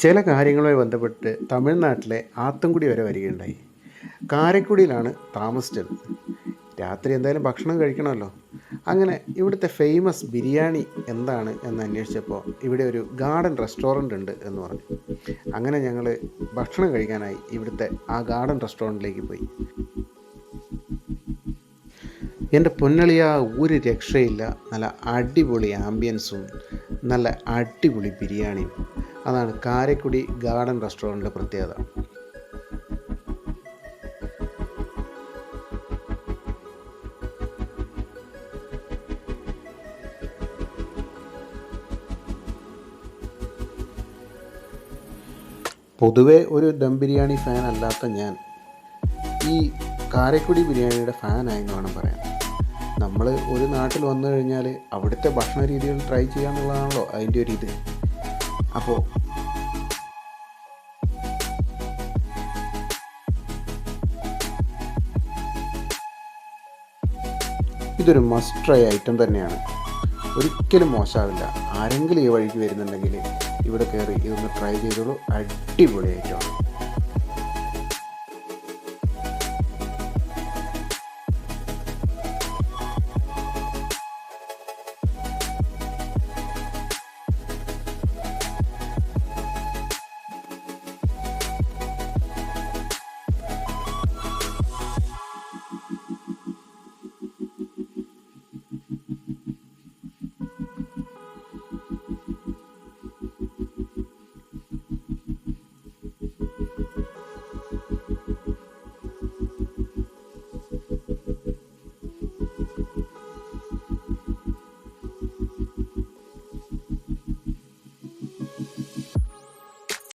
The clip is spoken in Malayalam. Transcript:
ചില കാര്യങ്ങളുമായി ബന്ധപ്പെട്ട് തമിഴ്നാട്ടിലെ ആത്തൻകുടി വരെ വരികയുണ്ടായി. കാരക്കുടിയിലാണ് താമസിച്ചത്. രാത്രി എന്തായാലും ഭക്ഷണം കഴിക്കണമല്ലോ. അങ്ങനെ ഇവിടുത്തെ ഫേമസ് ബിരിയാണി എന്താണ് എന്ന് അന്വേഷിച്ചപ്പോൾ ഇവിടെ ഒരു ഗാർഡൻ റെസ്റ്റോറൻ്റ് ഉണ്ട് എന്ന് പറഞ്ഞു. അങ്ങനെ ഞങ്ങൾ ഭക്ഷണം കഴിക്കാനായി ഇവിടുത്തെ ആ ഗാർഡൻ റെസ്റ്റോറൻറ്റിലേക്ക് പോയി. എൻ്റെ പൊന്നളിയ ഒരു രക്ഷയില്ല. നല്ല അടിപൊളി ആംബിയൻസും നല്ല അടിപൊളി ബിരിയാണിയും. അതാണ് കാരക്കുടി ഗാർഡൻ റെസ്റ്റോറൻറ്റിൻ്റെ പ്രത്യേകത. പൊതുവെ ഒരു ദം ബിരിയാണി ഫാൻ അല്ലാത്ത ഞാൻ ഈ കാരക്കുടി ബിരിയാണിയുടെ ഫാനായി എന്ന് വേണം പറയാൻ. നമ്മൾ ഒരു നാട്ടിൽ വന്നു കഴിഞ്ഞാൽ അവിടുത്തെ ഭക്ഷണ രീതികൾ ട്രൈ ചെയ്യുക എന്നുള്ളതാണല്ലോ അതിൻ്റെ ഒരു ഇത്. അപ്പോൾ ഇതൊരു മസ്റ്റ് ട്രൈ ഐറ്റം തന്നെയാണ്. ഒരിക്കലും മോശമാവില്ല. ആരെങ്കിലും ഈ വഴിക്ക് വരുന്നുണ്ടെങ്കിൽ ഇവിടെ കയറി ഇതൊന്ന് ട്രൈ ചെയ്തോളൂ. അടിപൊളി ഐറ്റമാണ്.